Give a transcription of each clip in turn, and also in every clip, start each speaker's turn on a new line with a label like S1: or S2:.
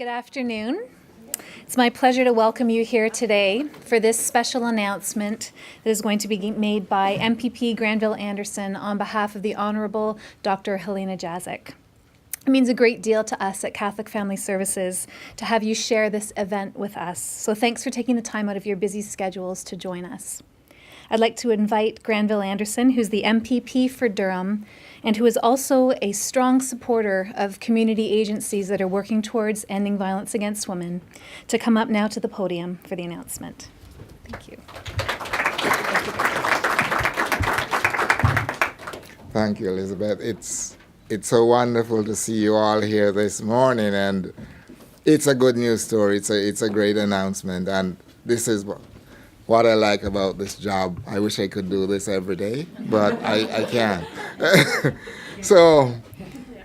S1: Good afternoon. It's my pleasure to welcome you here today for this special announcement that is going to be made by MPP Granville Anderson on behalf of the Honorable Dr. Helena Jazik. It means a great deal to us at Catholic Family Services to have you share this event with us. So thanks for taking the time out of your busy schedules to join us. I'd like to invite Granville Anderson, who's the MPP for Durham, and who is also a strong supporter of community agencies that are working towards ending violence against women, to come up now to the podium for the announcement. Thank you.
S2: Thank you, Elizabeth. It's so wonderful to see you all here this morning, and it's a good news story. It's a great announcement, and this is what I like about this job. I wish I could do this every day, but I can't. So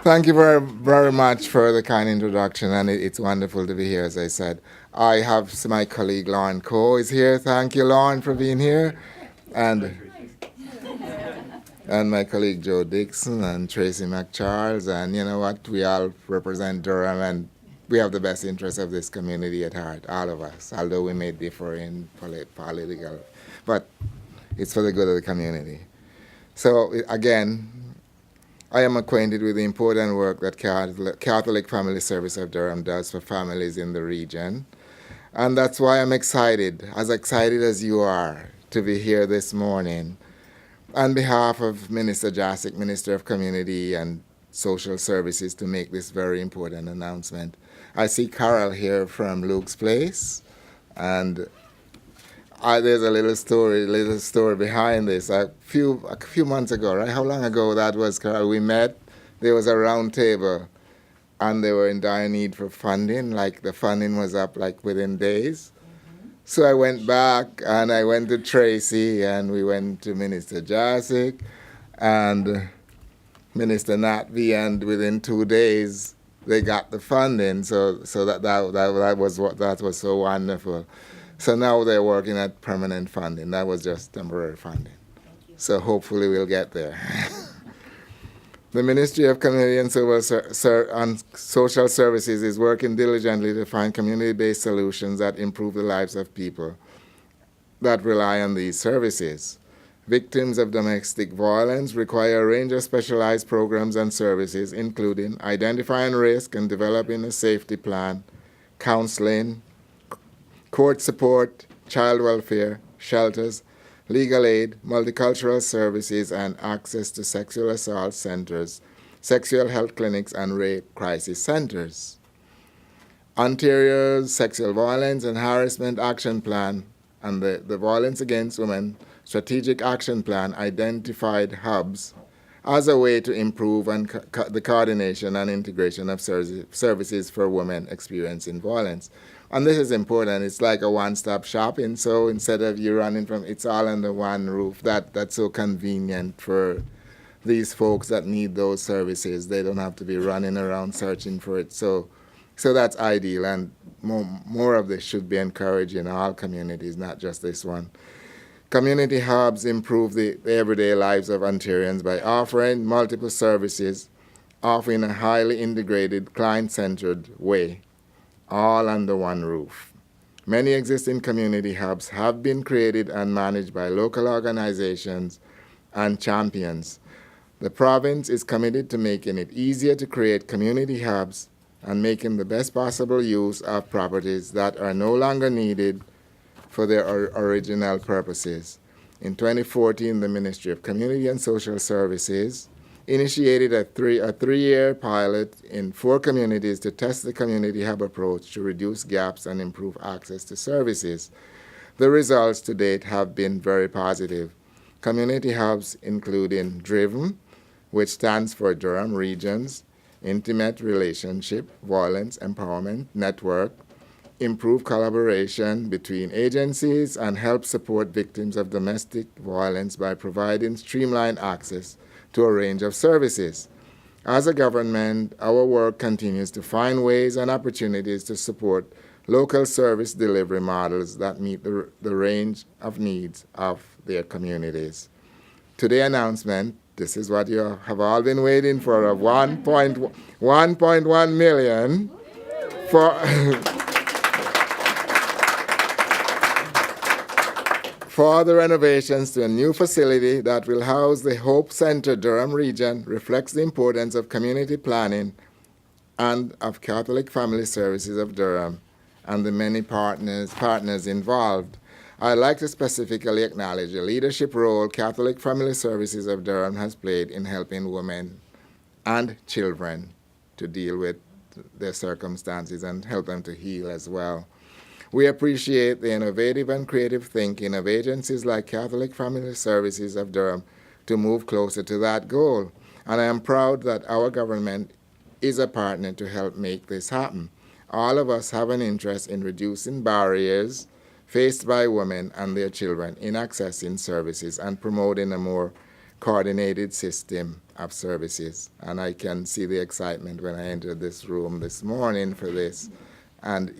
S2: thank you very, very much for the kind introduction, and it's wonderful to be here, as I said. I have my colleague Lauren Coe is here. Thank you, Lauren, for being here. And my colleague Joe Dixon and Tracy McCharles, and you know what, we all represent Durham, and we have the best interests of this community at heart, all of us, although we may differ in political, but it's for the good of the community. So again, I am acquainted with the important work that Catholic Family Service of Durham does for families in the region, and that's why I'm excited as you are, to be here this morning on behalf of Minister Jazik, Minister of Community and Social Services, to make this very important announcement. I see Carol here from Luke's Place, and there's a little story behind this. A few months ago, right? How long ago that was, Carol? We met. There was a round table, and they were in dire need for funding. Like the funding was up like within days. So I went back, and I went to Tracy, and we went to Minister Jazik and Minister Natvi, and within 2 days they got the funding. So that was so wonderful. So now they're working at permanent funding. That was just temporary funding. So hopefully we'll get there. The Ministry of Community and Social Services is working diligently to find community-based solutions that improve the lives of people that rely on these services. Victims of domestic violence require a range of specialized programs and services, including identifying risk and developing a safety plan, counseling, court support, child welfare, shelters, legal aid, multicultural services, and access to sexual assault centers, sexual health clinics, and rape crisis centers. Ontario's Sexual Violence and Harassment Action Plan and the Violence Against Women Strategic Action Plan identified hubs as a way to improve the coordination and integration of services for women experiencing violence. And this is important. It's like a one-stop shopping. So instead of you running from, it's all under one roof. That's so convenient for these folks that need those services. They don't have to be running around searching for it. So that's ideal, and more of this should be encouraged in all communities, not just this one. Community hubs improve the everyday lives of Ontarians by offering multiple services, offering a highly integrated, client-centered way, all under one roof. Many existing community hubs have been created and managed by local organizations and champions. The province is committed to making it easier to create community hubs and making the best possible use of properties that are no longer needed for their original purposes. In 2014, the Ministry of Community and Social Services initiated a three-year pilot in 4 communities to test the community hub approach to reduce gaps and improve access to services. The results to date have been very positive. Community hubs including DRIVEN, which stands for Durham Regions Intimate Relationship Violence Empowerment Network, improve collaboration between agencies, and help support victims of domestic violence by providing streamlined access to a range of services. As a government, our work continues to find ways and opportunities to support local service delivery models that meet the range of needs of their communities. Today's announcement, this is what you have all been waiting for, of $1.1 million For For the renovations to a new facility that will house the Hope Center Durham region reflects the importance of community planning and of Catholic Family Services of Durham and the many partners involved. I'd like to specifically acknowledge the leadership role Catholic Family Services of Durham has played in helping women and children to deal with their circumstances and help them to heal as well. We appreciate the innovative and creative thinking of agencies like Catholic Family Services of Durham to move closer to that goal. And I am proud that our government is a partner to help make this happen. All of us have an interest in reducing barriers faced by women and their children in accessing services and promoting a more coordinated system of services. And I can see the excitement when I entered this room this morning for this. And,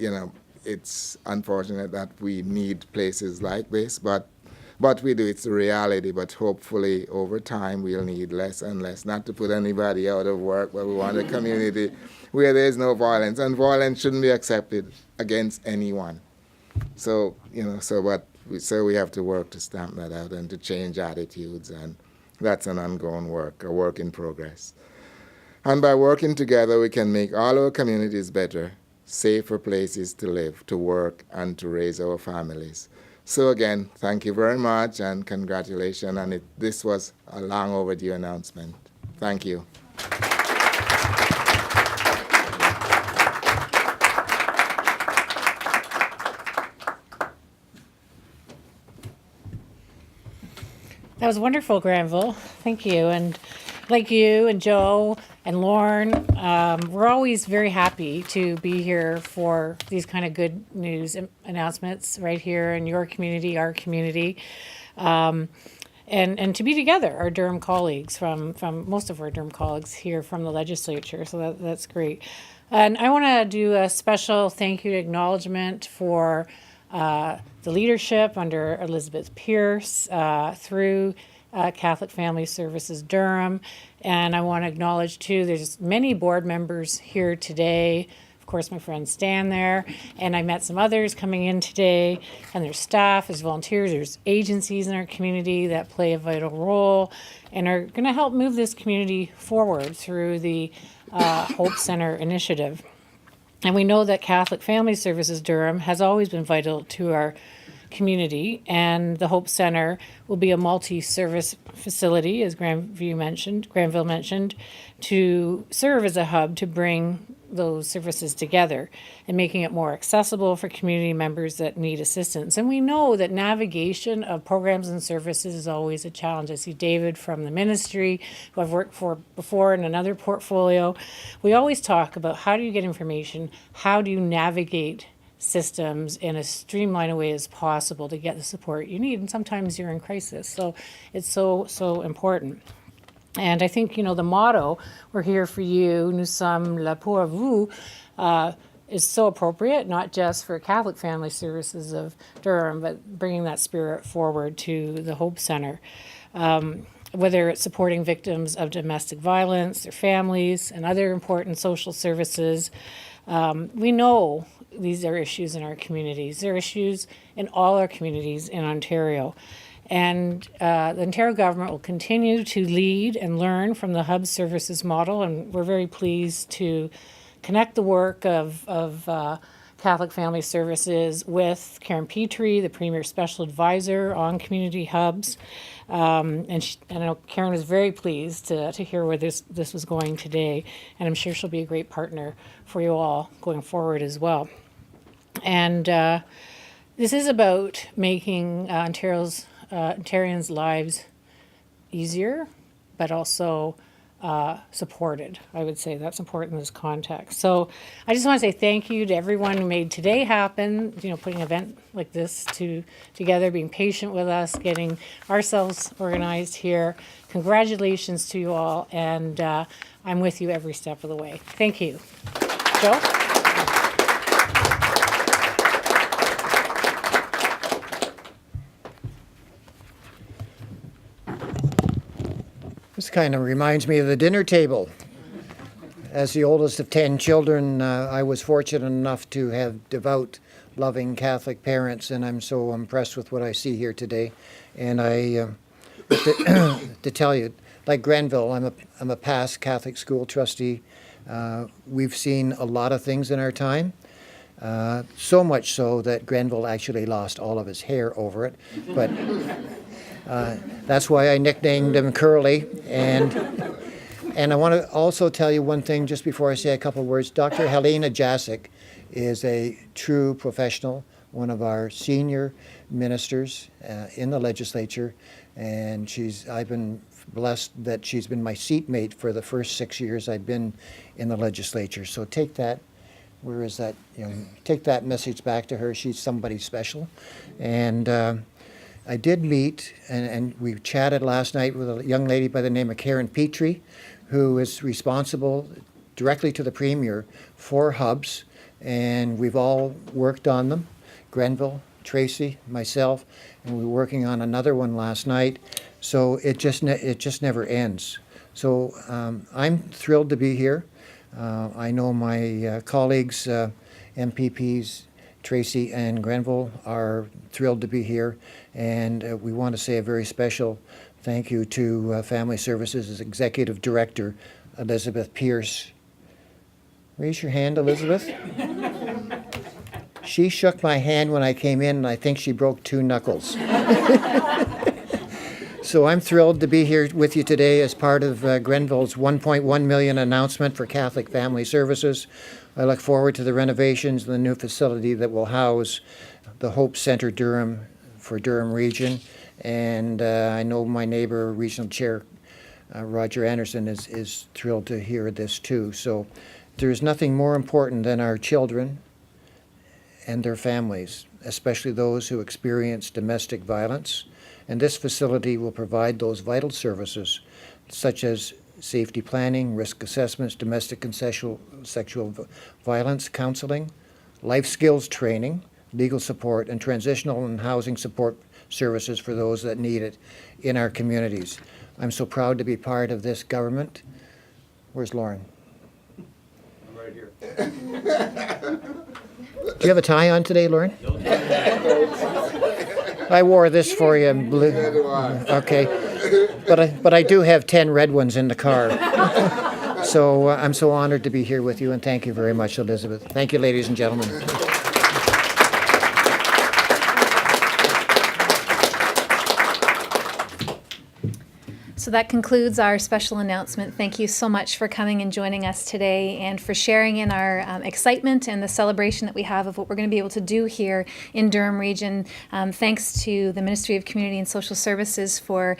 S2: it's unfortunate that we need places like this, but we do. It's a reality, but hopefully over time we'll need less and less. Not to put anybody out of work, but we want a community where there's no violence, and violence shouldn't be accepted against anyone. So, so we have to work to stamp that out and to change attitudes, and that's an ongoing work, a work in progress. And by working together, we can make all our communities better, safer places to live, to work, and to raise our families. So again, thank you very much and congratulations. And this was a long overdue announcement. Thank you.
S3: That was wonderful, Granville. Thank you. And like you and Joe and Lauren, we're always very happy to be here for these kind of good news announcements right here in your community, our community, and to be together, our Durham colleagues from most of our Durham colleagues here from the legislature. So that's great. And I want to do a special thank you acknowledgement for the leadership under Elizabeth Pierce through Catholic Family Services Durham. And I want to acknowledge, too, there's many board members here today. Of course, my friend Stan there. And I met some others coming in today. And there's staff, there's volunteers, there's agencies in our community that play a vital role and are going to help move this community forward through the Hope Center initiative. And we know that Catholic Family Services Durham has always been vital to our community, and the Hope Center will be a multi-service facility, as Granville mentioned, to serve as a hub to bring those services together and making it more accessible for community members that need assistance. And we know that navigation of programs and services is always a challenge. I see David from the ministry, who I've worked for before in another portfolio. We always talk about how do you get information, how do you navigate systems in as streamlined a way as possible to get the support you need. And sometimes you're in crisis. So it's so important. And I think, the motto, we're here for you, nous sommes là pour vous, is so appropriate, not just for Catholic Family Services of Durham, but bringing that spirit forward to the Hope Center. Whether it's supporting victims of domestic violence, their families, and other important social services, we know these are issues in our communities. They're issues in all our communities in Ontario. And the Ontario government will continue to lead and learn from the hub services model, and we're very pleased to connect the work of Catholic Family Services with Karen Petrie, the Premier Special Advisor on Community Hubs. And I know Karen was very pleased to hear where this was going today, and I'm sure she'll be a great partner for you all going forward as well. And this is about making Ontarians' lives easier, but also supported. I would say that's important in this context. So I just want to say thank you to everyone who made today happen, putting an event like this together, being patient with us, getting ourselves organized here. Congratulations to you all, and I'm with you every step of the way. Thank you. Joe?
S4: This kind of reminds me of the dinner table. As the oldest of 10 children, I was fortunate enough to have devout, loving Catholic parents, and I'm so impressed with what I see here today. And to tell you, like Granville, I'm a past Catholic school trustee. We've seen a lot of things in our time, so much so that Granville actually lost all of his hair over it. But that's why I nicknamed him Curly. And I want to also tell you one thing just before I say a couple of words. Dr. Helena Jasic is a true professional, one of our senior ministers in the legislature, and I've been blessed that she's been my seatmate for the first 6 years I've been in the legislature. So take that, where is that, take that message back to her. She's somebody special. And I did meet, and we chatted last night with a young lady by the name of Karen Petrie, who is responsible directly to the Premier for hubs, and we've all worked on them. Grenville, Tracy, myself, and we were working on another one last night. So it just never ends. So I'm thrilled to be here. I know my colleagues, MPPs, Tracy and Grenville, are thrilled to be here, and we want to say a very special thank you to Family Services' Executive Director, Elizabeth Pierce. Raise your hand, Elizabeth. She shook my hand when I came in, and I think she broke 2 knuckles. So I'm thrilled to be here with you today as part of Grenville's $1.1 million announcement for Catholic Family Services. I look forward to the renovations and the new facility that will house the Hope Center Durham for Durham Region. And I know my neighbor, Regional Chair Roger Anderson, is thrilled to hear this too. So there's nothing more important than our children and their families, especially those who experience domestic violence. And this facility will provide those vital services such as safety planning, risk assessments, domestic and sexual violence counseling, life skills training, legal support, and transitional and housing support services for those that need it in our communities. I'm so proud to be part of this government. Where's Lauren?
S5: I'm right here.
S4: Do you have a tie on today, Lauren? I wore this for you in blue. Okay. But I do have 10 red ones in the car. So I'm so honored to be here with you, and thank you very much, Elizabeth. Thank you, ladies and gentlemen.
S1: So that concludes our special announcement. Thank you so much for coming and joining us today and for sharing in our excitement and the celebration that we have of what we're going to be able to do here in Durham Region. Thanks to the Ministry of Community and Social Services for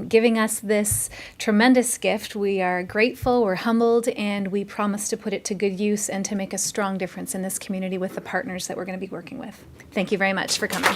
S1: giving us this tremendous gift. We are grateful, we're humbled, and we promise to put it to good use and to make a strong difference in this community with the partners that we're going to be working with. Thank you very much for coming.